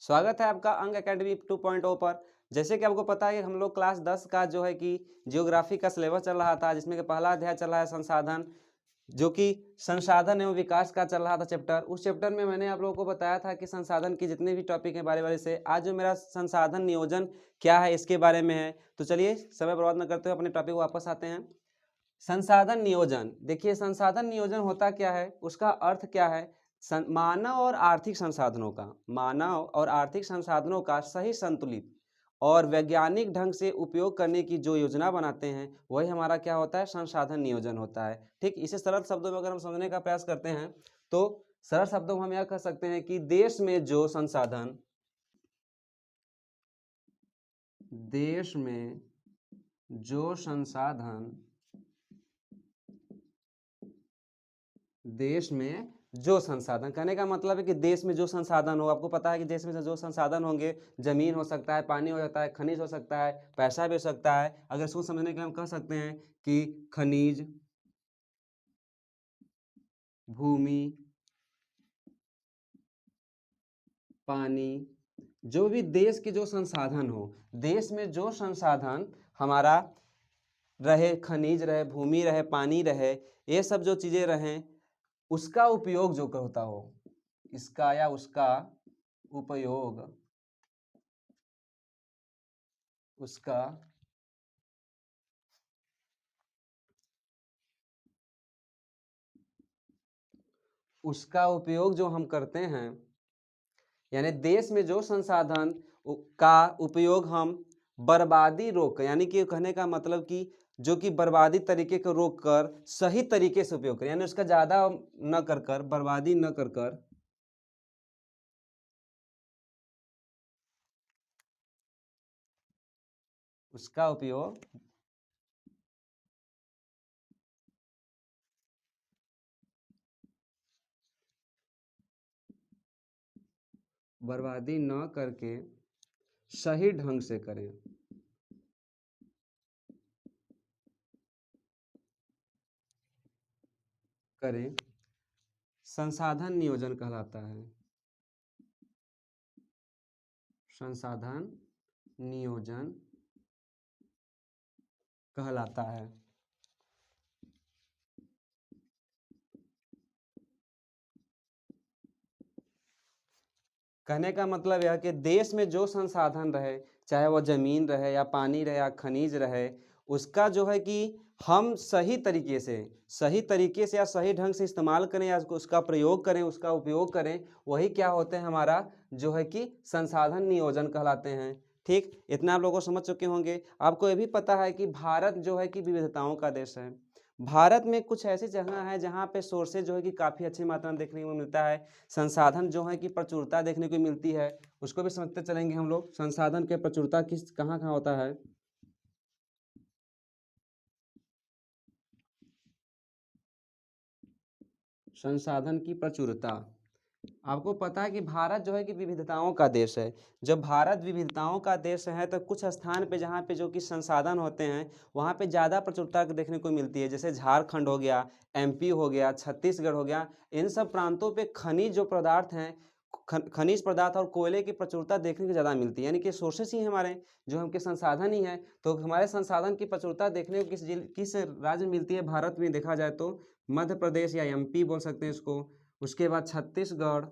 स्वागत है आपका अंग अकेडमी 2.0 पर। जैसे कि आपको पता है कि हम लोग क्लास 10 का जो है कि जियोग्राफी का सिलेबस चल रहा था, जिसमें कि पहला अध्याय चल रहा है संसाधन, जो कि संसाधन एवं विकास का चल रहा था चैप्टर। उस चैप्टर में मैंने आप लोगों को बताया था कि संसाधन की जितने भी टॉपिक हैं बारे बारे से। आज जो मेरा संसाधन नियोजन क्या है इसके बारे में है। तो चलिए समय बर्बाद न करते हुए अपने टॉपिक वापस आते हैं। संसाधन नियोजन, देखिए संसाधन नियोजन होता क्या है, उसका अर्थ क्या है। मानव और आर्थिक संसाधनों का सही संतुलित और वैज्ञानिक ढंग से उपयोग करने की जो योजना बनाते हैं वही हमारा क्या होता है, संसाधन नियोजन होता है। ठीक, इसे सरल शब्दों में अगर हम समझने का प्रयास करते हैं तो सरल शब्दों में हम यह कह सकते हैं कि देश में जो संसाधन कहने का मतलब है कि देश में जो संसाधन हो। आपको पता है कि देश में जो संसाधन होंगे, जमीन हो सकता है, पानी हो सकता है, खनिज हो सकता है, पैसा भी हो सकता है। अगर इसको समझने के लिए हम कह सकते हैं कि खनिज, भूमि, पानी, जो भी देश के जो संसाधन हो, देश में जो संसाधन हमारा रहे, खनिज रहे, भूमि रहे, पानी रहे, ये सब जो चीजें रहें, उसका उपयोग जो होता हो, इसका या उसका उपयोग, उसका उपयोग जो हम करते हैं, यानी देश में जो संसाधन का उपयोग हम बर्बादी रोक, यानी कि कहने का मतलब कि जो कि बर्बादी तरीके को रोक कर सही तरीके से उपयोग करें, यानी उसका ज्यादा न कर कर, बर्बादी न कर कर उसका उपयोग बर्बादी न करके सही ढंग से करें, संसाधन नियोजन कहलाता है। संसाधन नियोजन कहलाता है। कहने का मतलब यह कि देश में जो संसाधन रहे, चाहे वह जमीन रहे या पानी रहे या खनिज रहे, उसका जो है कि हम सही तरीके से या सही ढंग से इस्तेमाल करें या उसका प्रयोग करें, उसका उपयोग करें, वही क्या होते हैं, हमारा जो है कि संसाधन नियोजन कहलाते हैं। ठीक, इतना आप लोगों को समझ चुके होंगे। आपको ये भी पता है कि भारत जो है कि विविधताओं का देश है। भारत में कुछ ऐसी जगह है जहाँ पे सोर्सेज जो है कि काफ़ी अच्छी मात्रा में देखने को मिलता है, संसाधन जो है कि प्रचुरता देखने को मिलती है। उसको भी समझते चलेंगे हम लोग, संसाधन के प्रचुरता किस कहाँ कहाँ होता है। संसाधन की प्रचुरता, आपको पता है कि भारत जो है कि विविधताओं का देश है। जब भारत विविधताओं का देश है तो कुछ स्थान पे जहाँ पे जो कि संसाधन होते हैं वहाँ पे ज़्यादा प्रचुरता देखने को मिलती है। जैसे झारखंड हो गया, एमपी हो गया, छत्तीसगढ़ हो गया, इन सब प्रांतों पे खनिज जो पदार्थ हैं, खनिज पदार्थ और कोयले की प्रचुरता देखने को ज़्यादा मिलती है। यानी कि सोर्सेस ही हमारे जो हमके संसाधन ही हैं। तो हमारे संसाधन की प्रचुरता देखने को किस राज्य में मिलती है भारत में, देखा जाए तो मध्य प्रदेश या एमपी बोल सकते हैं इसको। उसके बाद छत्तीसगढ़,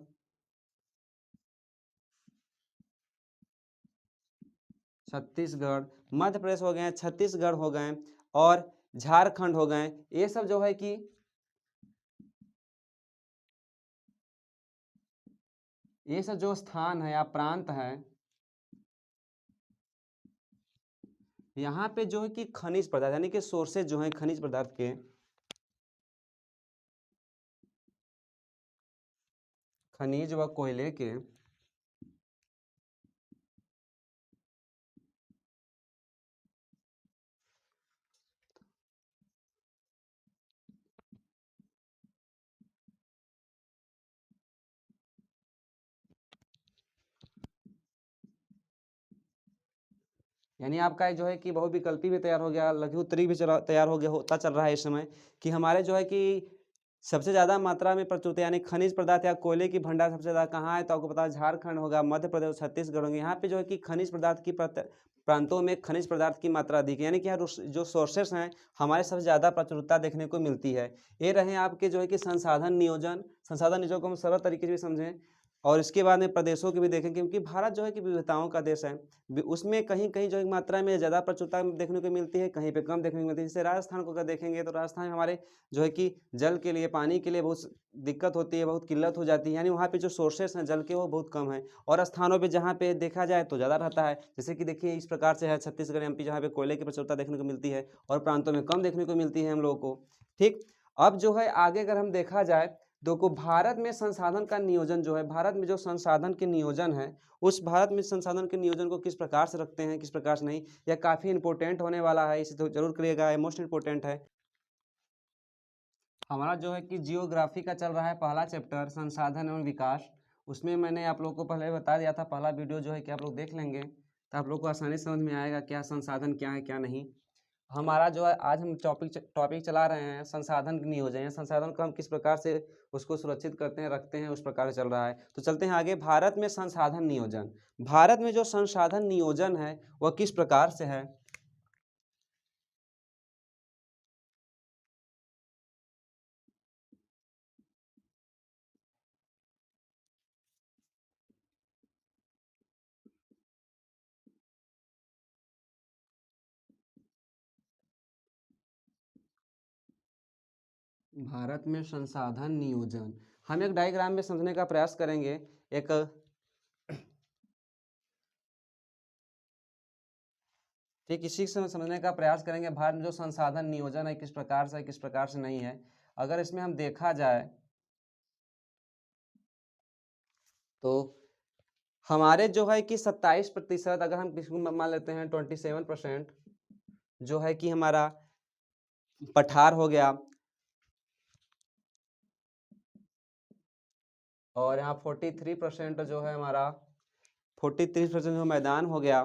मध्य प्रदेश हो गए, छत्तीसगढ़ हो गए और झारखंड हो गए। ये सब जो है कि ये सब जो स्थान है या प्रांत है, यहाँ पे जो है कि खनिज पदार्थ यानी कि सोर्सेज जो है खनिज पदार्थ के, खनिज व कोयले के यानी आपका जो है कि बहुविकल्पी भी तैयार हो गया, लघु उत्तरी भी तैयार हो गया, होता चल रहा है इस समय कि हमारे जो है कि सबसे ज़्यादा मात्रा में प्रचुरता यानी खनिज पदार्थ या कोयले की भंडार सबसे ज़्यादा कहाँ है, तो आपको पता है झारखंड होगा, मध्य प्रदेश, छत्तीसगढ़ होंगे। यहाँ पे जो है कि खनिज पदार्थ की प्रांतों में खनिज पदार्थ की मात्रा अधिक है, यानी कि यहाँ जो सोर्सेस हैं हमारे सबसे ज़्यादा प्रचुरता देखने को मिलती है। ये रहे आपके जो है कि संसाधन नियोजन को हम सरल तरीके से भी समझें, और इसके बाद में प्रदेशों की भी देखें, क्योंकि भारत जो है कि विविधताओं का देश है। उसमें कहीं कहीं जो है मात्रा में ज़्यादा प्रचुरता देखने को मिलती है, कहीं पे कम देखने को मिलती है। जैसे राजस्थान को अगर देखेंगे तो राजस्थान में हमारे जो है कि जल के लिए, पानी के लिए बहुत दिक्कत होती है, बहुत किल्लत हो जाती है, यानी वहाँ पे जो सोर्सेस हैं जल के वो बहुत कम है। और स्थानों पे जहाँ पे देखा जाए तो ज़्यादा रहता है, जैसे कि देखिए इस प्रकार से है छत्तीसगढ़, एमपी, जहाँ पे कोयले की प्रचुरता देखने को मिलती है और प्रांतों में कम देखने को मिलती है हम लोगों को। ठीक, अब जो है आगे अगर हम देखा जाए तो भारत में संसाधन का नियोजन जो है, भारत में जो संसाधन के नियोजन है, उस भारत में संसाधन के नियोजन को किस प्रकार से रखते हैं, किस प्रकार से नहीं, यह काफ़ी इंपॉर्टेंट होने वाला है, इसे तो जरूर करिएगा, ये मोस्ट इंपॉर्टेंट है। हमारा जो है कि जियोग्राफी का चल रहा है पहला चैप्टर, संसाधन एवं विकास। उसमें मैंने आप लोगों को पहले बता दिया था, पहला वीडियो जो है कि आप लोग देख लेंगे तो आप लोग को आसानी समझ में आएगा क्या संसाधन क्या है क्या नहीं। हमारा जो है आज हम टॉपिक चला रहे हैं संसाधन नियोजन, या संसाधन को हम किस प्रकार से उसको सुरक्षित करते हैं, रखते हैं, उस प्रकार से चल रहा है। तो चलते हैं आगे। भारत में संसाधन नियोजन, भारत में जो संसाधन नियोजन है वह किस प्रकार से है। भारत में संसाधन नियोजन, हम एक डायग्राम में समझने का प्रयास करेंगे। एक ठीक इसी से समझने का प्रयास करेंगे भारत में जो संसाधन नियोजन है किस प्रकार से है, किस प्रकार से नहीं है। अगर इसमें हम देखा जाए तो हमारे जो है कि 27%, अगर हम किसी को मान लेते हैं 27% जो है कि हमारा पठार हो गया, और यहाँ 43% जो है हमारा 43% जो मैदान हो गया,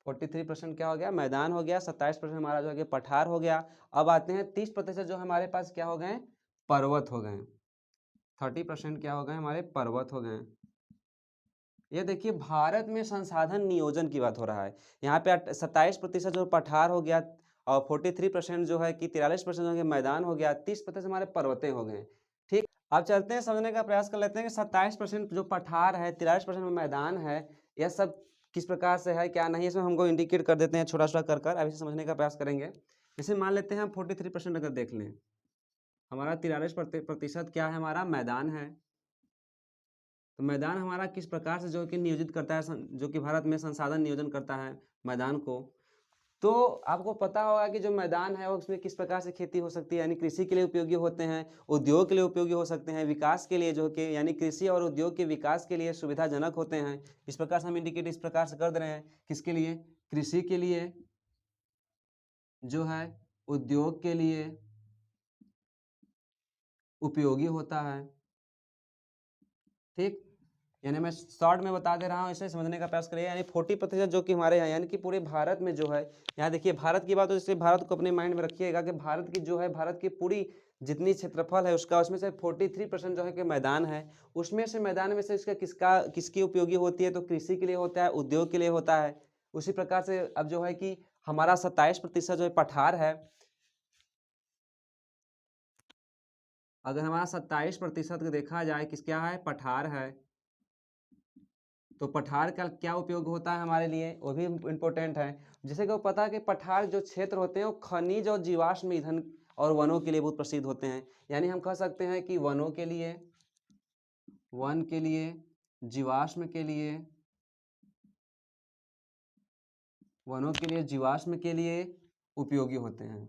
43% क्या हो गया, मैदान हो गया, 27% हमारा जो है कि पठार हो गया। अब आते हैं 30% जो हमारे पास क्या हो गए, पर्वत हो गए। 30% क्या हो गए, हमारे पर्वत हो गए। ये देखिए भारत में संसाधन नियोजन की बात हो रहा है। यहाँ पे 27% जो पठार हो गया, और 43% जो है कि 43% जो है मैदान हो गया, 30% हमारे पर्वतें हो गए। ठीक, अब चलते हैं समझने का प्रयास कर लेते हैं कि 27% जो पठार है, 43% में मैदान है, यह सब किस प्रकार से है क्या नहीं, इसमें हमको इंडिकेट कर देते हैं छोटा छोटा कर अभी से समझने का प्रयास करेंगे। जैसे मान लेते हैं हम 43% अगर देख लें, हमारा 43% क्या है, हमारा मैदान है। तो मैदान हमारा किस प्रकार से जो कि नियोजित करता है, जो कि भारत में संसाधन नियोजन करता है मैदान को। तो आपको पता होगा कि जो मैदान है वो उसमें किस प्रकार से खेती हो सकती है, यानी कृषि के लिए उपयोगी होते हैं, उद्योग के लिए उपयोगी हो सकते हैं, विकास के लिए जो कि यानी कृषि और उद्योग के विकास के लिए सुविधाजनक होते हैं। इस प्रकार से हम इंडिकेट इस प्रकार से कर दे रहे हैं, किसके लिए, कृषि के लिए, जो है उद्योग के लिए उपयोगी होता है। ठीक, यानी मैं शॉर्ट में बता दे रहा हूँ, इसे समझने का प्रयास करिए। यानी 40% जो कि हमारे यहाँ यानी कि पूरे भारत में जो है, यहाँ देखिए भारत की बात हो, जैसे भारत को अपने माइंड में रखिएगा कि भारत की जो है, भारत की पूरी जितनी क्षेत्रफल है उसका, उसमें से 43% जो है कि मैदान है। उसमें से मैदान में से इसका किसकी उपयोगी होती है, तो कृषि के लिए होता है, उद्योग के लिए होता है। उसी प्रकार से अब जो है कि हमारा 27% जो है पठार है। अगर हमारा 27% देखा जाए किस क्या है, पठार है, तो पठार का क्या उपयोग होता है हमारे लिए, वो भी इम्पोर्टेंट है। जैसे कि वो पता है कि पठार जो क्षेत्र होते हैं वो खनिज और जीवाश्म ईंधन और वनों के लिए बहुत प्रसिद्ध होते हैं। यानी हम कह सकते हैं कि वनों के लिए, वन के लिए, जीवाश्म के लिए, वनों के लिए, जीवाश्म के लिए उपयोगी होते हैं।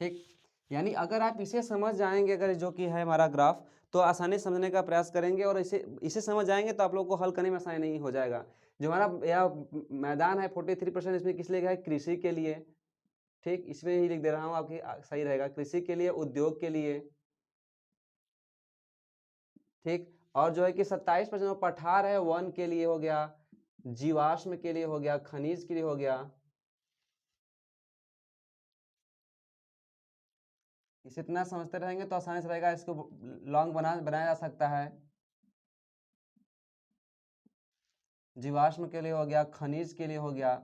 ठीक, यानी अगर आप इसे समझ जाएंगे, अगर जो कि है हमारा ग्राफ, तो आसानी समझने का प्रयास करेंगे, और इसे इसे समझ जाएंगे तो आप लोग को हल करने में आसानी नहीं हो जाएगा। जो हमारा यह मैदान है 43%, इसमें किस लिए है, कृषि के लिए। ठीक, इसमें ही लिख दे रहा हूँ, आपकी सही रहेगा, कृषि के लिए, उद्योग के लिए। ठीक, और जो है कि 27% पठार है वन के लिए हो गया, जीवाश्म के लिए हो गया, खनिज के लिए हो गया। इसे इतना समझते रहेंगे तो आसानी से रहेगा, इसको लॉन्ग बनाया जा सकता है। जीवाश्म के लिए हो गया, खनिज के लिए हो गया,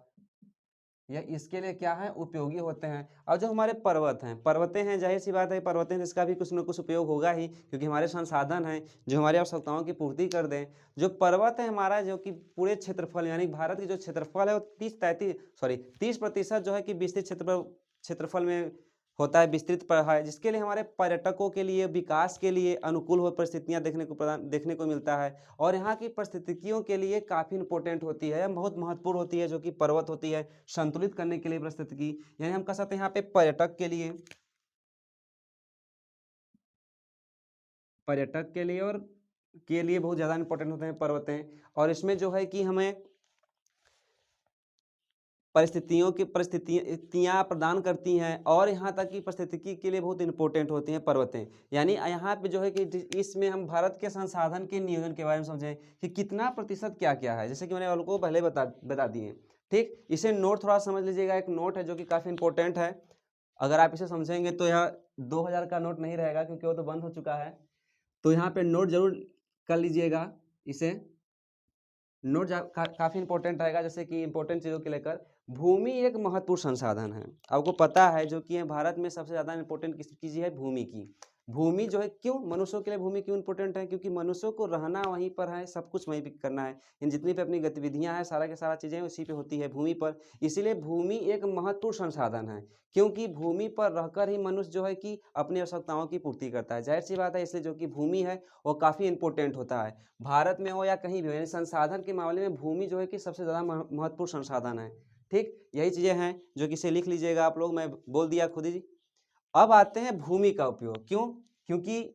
या इसके लिए क्या है, उपयोगी होते हैं। और जो हमारे पर्वत हैं, पर्वतें हैं, जाहिर सी बात है पर्वतें हैं, इसका भी कुछ न कुछ उपयोग होगा ही, क्योंकि हमारे संसाधन हैं जो हमारी आवश्यकताओं की पूर्ति कर दें। जो पर्वत है हमारा, जो कि पूरे क्षेत्रफल यानी भारत की जो क्षेत्रफल है वो 30% जो है कि विस्तृत क्षेत्रफल में होता है, विस्तृत पर है, जिसके लिए हमारे पर्यटकों के लिए, विकास के लिए अनुकूल हो परिस्थितियां देखने को मिलता है। और यहाँ की परिस्थितियों के लिए काफ़ी इंपॉर्टेंट होती है, बहुत महत्वपूर्ण होती है, जो कि पर्वत होती है संतुलित करने के लिए परिस्थिति, यानी हम कह सकते हैं यहाँ पे पर्यटक के लिए और के लिए बहुत ज़्यादा इंपॉर्टेंट होते हैं पर्वतें। और इसमें जो है कि हमें परिस्थितियाँ प्रदान करती हैं, और यहाँ तक कि परिस्थितिकी के लिए बहुत इंपॉर्टेंट होती हैं पर्वतें। यानी यहाँ पे जो है कि इसमें हम भारत के संसाधन के नियोजन के बारे में समझें कि कितना प्रतिशत क्या क्या है, जैसे कि मैंने आपको पहले बता दिए। ठीक, इसे नोट थोड़ा समझ लीजिएगा, एक नोट है जो कि काफ़ी इंपॉर्टेंट है। अगर आप इसे समझेंगे तो यह 2000 का नोट नहीं रहेगा, क्योंकि वो तो बंद हो चुका है। तो यहाँ पे नोट जरूर कर लीजिएगा इसे। नोट काफ़ी इंपॉर्टेंट रहेगा, जैसे कि इंपॉर्टेंट चीज़ों के लेकर। भूमि एक महत्वपूर्ण संसाधन है, आपको पता है, जो कि भारत में सबसे ज़्यादा इंपॉर्टेंट किस चीज़ है, भूमि की। भूमि जो है, क्यों मनुष्यों के लिए भूमि क्यों इंपॉर्टेंट है, क्योंकि मनुष्यों को रहना वहीं पर है, सब कुछ वहीं पर करना है, इन जितनी भी अपनी गतिविधियां हैं सारा के सारा चीज़ें उसी पे होती है, भूमि पर। इसीलिए भूमि एक महत्वपूर्ण संसाधन है, क्योंकि भूमि पर रहकर ही मनुष्य जो है कि अपनी आवश्यकताओं की पूर्ति करता है, जाहिर सी बात है। इसलिए जो कि भूमि है वो काफ़ी इंपॉर्टेंट होता है, भारत में हो या कहीं भी हो, यानी संसाधन के मामले में भूमि जो है कि सबसे ज़्यादा महत्वपूर्ण संसाधन है। ठीक, यही चीज़ें हैं जो कि इसे लिख लीजिएगा आप लोग, मैं बोल दिया खुद ही। अब आते हैं भूमि का उपयोग, क्यों, क्योंकि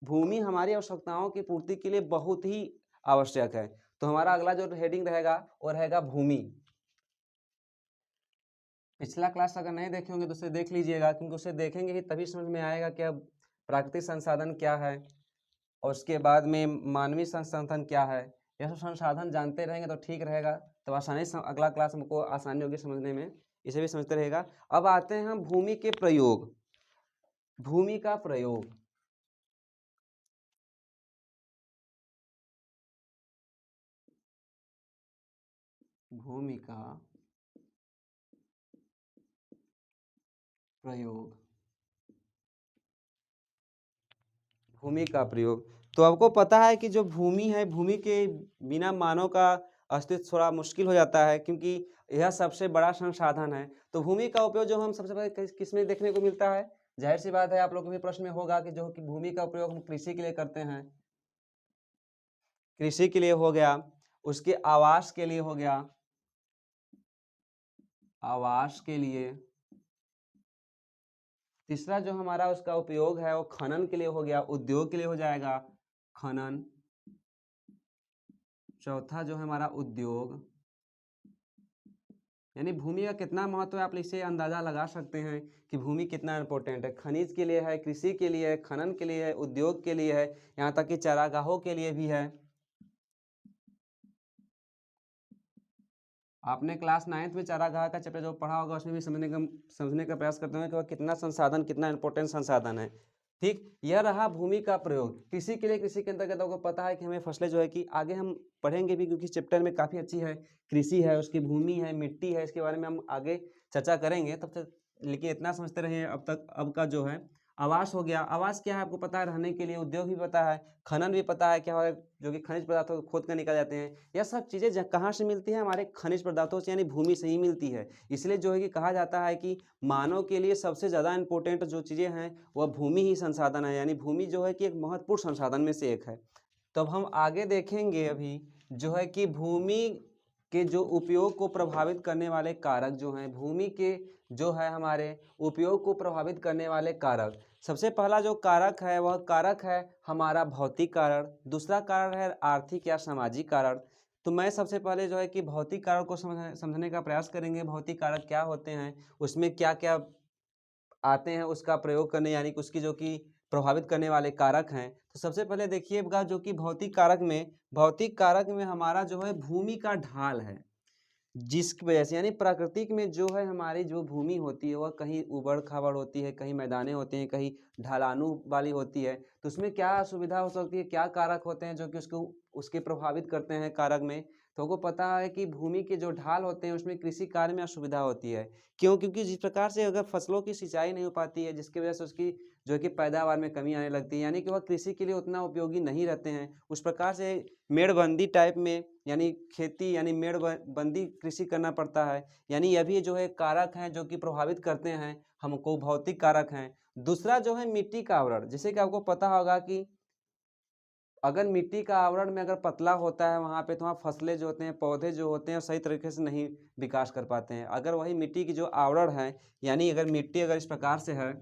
भूमि हमारी आवश्यकताओं की पूर्ति के लिए बहुत ही आवश्यक है। तो हमारा अगला जो हेडिंग रहेगा वो रहेगा भूमि। पिछला क्लास अगर नहीं देखे होंगे तो उसे देख लीजिएगा, क्योंकि उसे देखेंगे ही तभी समझ में आएगा कि अब प्राकृतिक संसाधन क्या है, और उसके बाद में मानवीय संसाधन क्या है। यह सब संसाधन जानते रहेंगे तो ठीक रहेगा, तो आसानी से अगला क्लास हमको आसानी होगी समझने में, इसे भी समझते रहेगा। अब आते हैं हम भूमि के प्रयोग, भूमि का प्रयोग। भूमि का प्रयोग, भूमि का प्रयोग। तो आपको पता है कि जो भूमि है, भूमि के बिना मानव का अस्तित्व थोड़ा मुश्किल हो जाता है, क्योंकि यह सबसे बड़ा संसाधन है। तो भूमि का उपयोग जो हम सबसे पहले किस में देखने को मिलता है, जाहिर सी बात है आप लोगों के भी प्रश्न में होगा कि जो कि भूमि का उपयोग हम कृषि के लिए करते हैं, कृषि के लिए हो गया, उसके आवास के लिए हो गया, आवास के लिए। तीसरा जो हमारा उसका उपयोग है वो खनन के लिए हो गया, उद्योग के लिए हो जाएगा, खनन। चौथा जो है हमारा उद्योग, यानी भूमि का कितना महत्व है आप इसे अंदाजा लगा सकते हैं कि भूमि कितना इंपॉर्टेंट है। खनिज के लिए है, कृषि के लिए है, खनन के लिए है, उद्योग के लिए है, यहाँ तक कि चारागाहों के लिए भी है। आपने क्लास 9th में चारागाह का चैप्टर जो पढ़ा होगा उसमें भी समझने का प्रयास करते हैं कि वह कितना संसाधन, कितना इंपॉर्टेंट संसाधन है। ठीक, यह रहा भूमि का प्रयोग। कृषि के लिए, कृषि के अंतर्गत आपको पता है कि हमें फसलें जो है कि आगे हम पढ़ेंगे भी, क्योंकि चैप्टर में काफ़ी अच्छी है, कृषि है, उसकी भूमि है, मिट्टी है, इसके बारे में हम आगे चर्चा करेंगे तब तक। लेकिन इतना समझते रहिए अब तक। अब का जो है आवास हो गया, आवास क्या है आपको पता है, रहने के लिए। उद्योग भी पता है, खनन भी पता है क्या है, जो कि खनिज पदार्थों को खोद कर निकाल जाते हैं। यह सब चीज़ें कहाँ से मिलती है, हमारे खनिज पदार्थों से यानी भूमि से ही मिलती है। इसलिए जो है कि कहा जाता है कि मानव के लिए सबसे ज़्यादा इंपॉर्टेंट जो चीज़ें हैं वह भूमि ही संसाधन है, यानी भूमि जो है कि एक महत्वपूर्ण संसाधन में से एक है। तब हम आगे देखेंगे अभी जो है कि भूमि के जो उपयोग को प्रभावित करने वाले कारक जो हैं, भूमि के जो है हमारे उपयोग को प्रभावित करने वाले कारक। सबसे पहला जो कारक है वह कारक है हमारा भौतिक कारण, दूसरा कारण है आर्थिक या सामाजिक कारण। तो मैं सबसे पहले जो है कि भौतिक कारक को समझने का प्रयास करेंगे। भौतिक कारक क्या होते हैं, उसमें क्या क्या आते हैं उसका प्रयोग करने, यानी कि उसकी जो कि प्रभावित करने वाले कारक हैं। तो सबसे पहले देखिएगा जो कि भौतिक कारक में हमारा जो है भूमि का ढाल है, जिसकी वजह से यानी प्राकृतिक में जो है हमारी जो भूमि होती है वह कहीं ऊबड़-खाबड़ होती है, कहीं मैदाने होते हैं, कहीं ढलानू वाली होती है। तो उसमें क्या असुविधा हो सकती है, क्या कारक होते हैं जो कि उसको उसके प्रभावित करते हैं कारक में? तो आपको पता है कि भूमि के जो ढाल होते हैं उसमें कृषि कार्य में असुविधा होती है। क्यों? क्योंकि जिस प्रकार से अगर फसलों की सिंचाई नहीं हो पाती है, जिसकी वजह से उसकी जो है कि पैदावार में कमी आने लगती है, यानी कि वह कृषि के लिए उतना उपयोगी नहीं रहते हैं। उस प्रकार से मेड़बंदी टाइप में यानी खेती यानी बंदी कृषि करना पड़ता है। यानी ये भी जो है कारक हैं जो कि प्रभावित करते हैं हमको, भौतिक कारक हैं। दूसरा जो है मिट्टी का आवरण, जैसे कि आपको पता होगा कि अगर मिट्टी का आवरण में अगर पतला होता है वहाँ पे, तो वहाँ फसलें जो होते हैं, पौधे जो होते हैं सही तरीके से नहीं विकास कर पाते हैं। अगर वही मिट्टी की जो आवरण है, यानी अगर मिट्टी अगर इस प्रकार से है,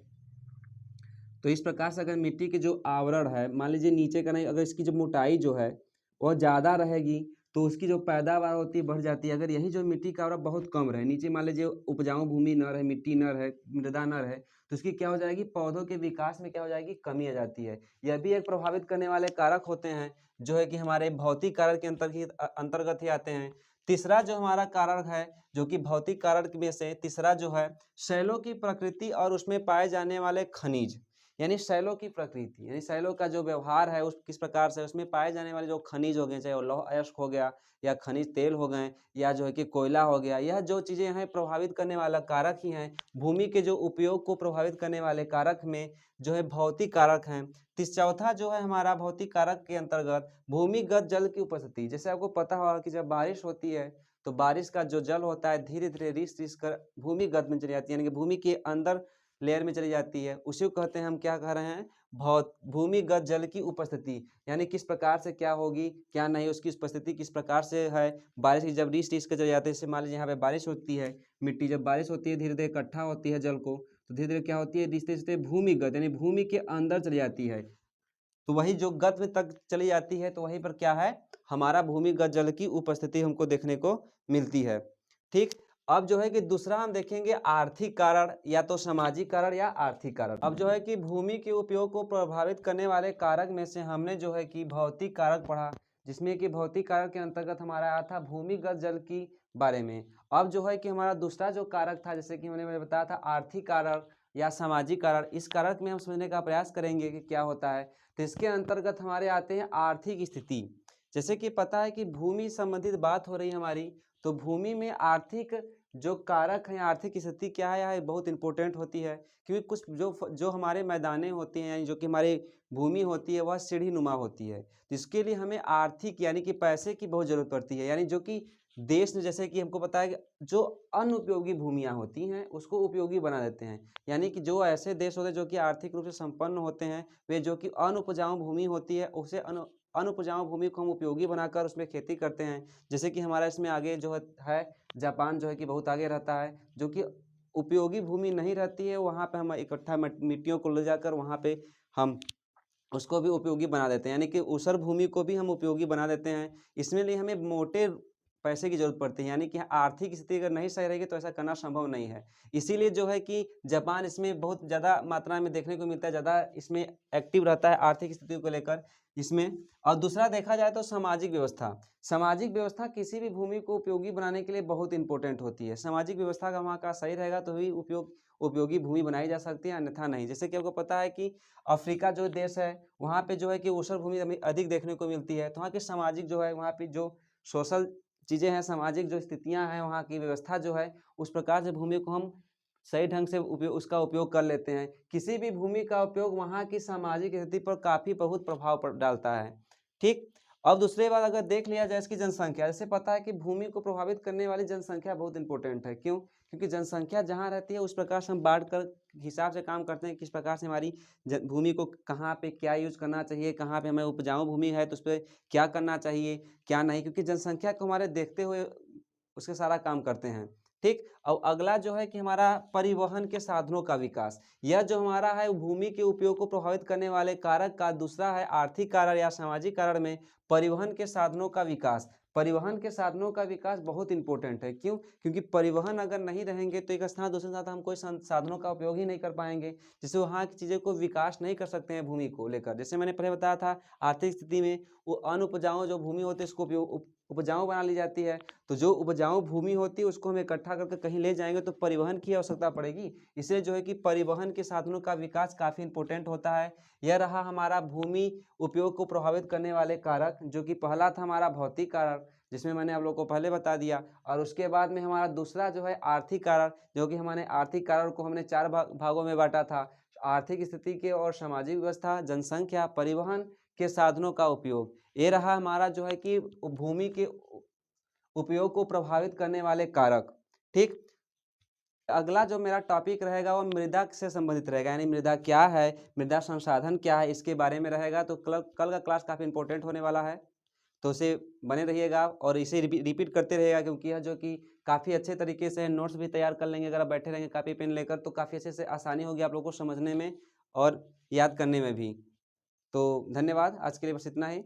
तो इस प्रकार से अगर मिट्टी के जो आवरण है, मान लीजिए नीचे का नहीं, अगर इसकी जो मोटाई जो है वह ज़्यादा रहेगी तो उसकी जो पैदावार होती है बढ़ जाती है। अगर यही जो मिट्टी का आवरण बहुत कम रहे, नीचे मान लीजिए उपजाऊ भूमि न रहे, मिट्टी न रहे, मृदा न रहे, तो इसकी क्या हो जाएगी, पौधों के विकास में क्या हो जाएगी, कमी आ जाती है। यह भी एक प्रभावित करने वाले कारक होते हैं जो है कि हमारे भौतिक कारक के अंतर्गत ही आते हैं। तीसरा जो हमारा कारक है, जो कि भौतिक कारक में से तीसरा जो है, शैलों की प्रकृति और उसमें पाए जाने वाले खनिज, यानी शैलों की प्रकृति, यानी शैलों का जो व्यवहार है उस किस प्रकार से, उसमें पाए जाने वाले जो खनिज हो गए, चाहे वो लौह अयस्क हो गया या खनिज तेल हो गए या जो है कि कोयला हो गया, यह जो चीज़ें हैं प्रभावित करने वाला कारक ही हैं। भूमि के जो उपयोग को प्रभावित करने वाले कारक में जो है भौतिक कारक हैं। चौथा जो है हमारा भौतिक कारक के अंतर्गत भूमिगत जल की उपस्थिति। जैसे आपको पता होगा कि जब बारिश होती है तो बारिश का जो जल होता है धीरे धीरे रिस कर भूमिगत में चली जाती है, यानी कि भूमि के अंदर लेयर में चली जाती है। उसी को कहते हैं, हम क्या कह रहे हैं, भूमिगत जल की उपस्थिति, यानी किस प्रकार से क्या होगी क्या नहीं, उसकी उपस्थिति किस प्रकार से है। बारिश की जब रिस कर चले जाते हैं, जैसे मान लीजिए यहाँ पे बारिश होती है, मिट्टी जब बारिश होती है धीरे धीरे इकट्ठा होती है जल को, तो धीरे धीरे क्या होती है, रिश्ते रिश्ते भूमिगत यानी भूमि के अंदर चली जाती है। तो वही जो गत में तक चली जाती है, तो वहीं पर क्या है, हमारा भूमिगत जल की उपस्थिति हमको देखने को मिलती है। ठीक। अब जो है कि दूसरा हम देखेंगे आर्थिक कारण, या तो सामाजिक कारण या आर्थिक कारण। अब जो है कि भूमि के उपयोग को प्रभावित करने वाले कारक में से हमने जो है कि भौतिक कारक पढ़ा, जिसमें कि भौतिक कारक के अंतर्गत हमारा आया था भूमिगत जल की बारे में। अब जो है कि हमारा दूसरा जो कारक था, जैसे कि मैंने बताया था आर्थिक कारण या सामाजिक कारण, इस कारक में हम समझने का प्रयास करेंगे कि क्या होता है। तो इसके अंतर्गत हमारे आते हैं आर्थिक स्थिति। जैसे कि पता है कि भूमि संबंधित बात हो रही है हमारी, तो भूमि में आर्थिक जो कारक हैं, आर्थिक स्थिति क्या है, यह बहुत इंपॉर्टेंट होती है। क्योंकि कुछ जो हमारे मैदाने होती हैं, यानी जो कि हमारी भूमि होती है, वह सीढ़ी नुमा होती है। तो इसके लिए हमें आर्थिक यानी कि पैसे की बहुत ज़रूरत पड़ती है। यानी जो कि देश ने, जैसे कि हमको पता है कि जो अनुपयोगी भूमियाँ होती हैं उसको उपयोगी बना देते हैं। यानी कि जो ऐसे देश होते हैं जो कि आर्थिक रूप से संपन्न होते हैं, वे जो कि अनुपजाऊ भूमि होती है उसे अनुपजाऊ भूमि को हम उपयोगी बनाकर उसमें खेती करते हैं। जैसे कि हमारा इसमें आगे जो है जापान जो है कि बहुत आगे रहता है, जो कि उपयोगी भूमि नहीं रहती है, वहाँ पे हम इकट्ठा मिट्टियों को ले जाकर वहाँ पे हम उसको भी उपयोगी बना देते हैं, यानी कि ऊसर भूमि को भी हम उपयोगी बना देते हैं। इसमें लिए हमें मोटे पैसे की ज़रूरत पड़ती है, यानी कि आर्थिक स्थिति अगर नहीं सही रहेगी तो ऐसा करना संभव नहीं है। इसीलिए जो है कि जापान इसमें बहुत ज़्यादा मात्रा में देखने को मिलता है, ज़्यादा इसमें एक्टिव रहता है आर्थिक स्थिति को लेकर इसमें। और दूसरा देखा जाए तो सामाजिक व्यवस्था। सामाजिक व्यवस्था किसी भी भूमि को उपयोगी बनाने के लिए बहुत इंपॉर्टेंट होती है। सामाजिक व्यवस्था का वहाँ का सही रहेगा तो ही उपयोगी भूमि बनाई जा सकती है, अन्यथा नहीं। जैसे कि आपको पता है कि अफ्रीका जो देश है वहाँ पे जो है कि ऊसर भूमि अधिक देखने को मिलती है, तो वहाँ की सामाजिक जो है, वहाँ पे जो सोशल चीज़ें हैं, सामाजिक जो स्थितियाँ हैं, वहाँ की व्यवस्था जो है, उस प्रकार से भूमि को हम सही ढंग से उसका उपयोग कर लेते हैं। किसी भी भूमि का उपयोग वहाँ की सामाजिक स्थिति पर काफ़ी बहुत प्रभाव डालता है। ठीक। अब दूसरी बात अगर देख लिया जाए इसकी जनसंख्या, जैसे पता है कि भूमि को प्रभावित करने वाली जनसंख्या बहुत इंपॉर्टेंट है। क्यों? क्योंकि जनसंख्या जहाँ रहती है उस प्रकार से हम बांट कर हिसाब से काम करते हैं, किस प्रकार से हमारी भूमि को कहाँ पे क्या यूज करना चाहिए, कहाँ पे हमें उपजाऊ भूमि है तो उस पर क्या करना चाहिए क्या नहीं, क्योंकि जनसंख्या को हमारे देखते हुए उसके सारा काम करते हैं। ठीक। और अगला जो है कि हमारा परिवहन के साधनों का विकास। यह जो हमारा है भूमि के उपयोग को प्रभावित करने वाले कारक का दूसरा है आर्थिक कारण या सामाजिक कारण में परिवहन के साधनों का विकास। परिवहन के साधनों का विकास बहुत इंपॉर्टेंट है। क्यों? क्योंकि परिवहन अगर नहीं रहेंगे तो एक स्थान से दूसरे स्थान हम कोई साधनों का उपयोग ही नहीं कर पाएंगे, जिससे वहाँ की चीज़ें को विकास नहीं कर सकते हैं भूमि को लेकर। जैसे मैंने पहले बताया था आर्थिक स्थिति में वो अनुपजाऊ जो भूमि होती है उसको उपजाऊ बना ली जाती है। तो जो उपजाऊ भूमि होती है उसको हम इकट्ठा करके कहीं ले जाएंगे तो परिवहन की आवश्यकता पड़ेगी। इसलिए जो है कि परिवहन के साधनों का विकास काफ़ी इंपॉर्टेंट होता है। यह रहा हमारा भूमि उपयोग को प्रभावित करने वाले कारक, जो कि पहला था हमारा भौतिक कारक, जिसमें मैंने आप लोग को पहले बता दिया। और उसके बाद में हमारा दूसरा जो है आर्थिक कारक, जो कि हमने आर्थिक कारक को हमने 4 भागों में बांटा था। आर्थिक स्थिति के और सामाजिक व्यवस्था, जनसंख्या, परिवहन के साधनों का उपयोग। ये रहा हमारा जो है कि भूमि के उपयोग को प्रभावित करने वाले कारक। ठीक। अगला जो मेरा टॉपिक रहेगा वो मृदा से संबंधित रहेगा, यानी मृदा क्या है, मृदा संसाधन क्या है, इसके बारे में रहेगा। तो कल का क्लास काफ़ी इंपॉर्टेंट होने वाला है, तो उसे बने रहिएगा और इसे रिपीट करते रहिएगा, क्योंकि यह जो कि काफ़ी अच्छे तरीके से नोट्स भी तैयार कर लेंगे। अगर आप बैठे रहेंगे कापी पेन लेकर तो काफ़ी अच्छे से आसानी होगी आप लोगों को समझने में और याद करने में भी। तो धन्यवाद, आज के लिए बस इतना ही।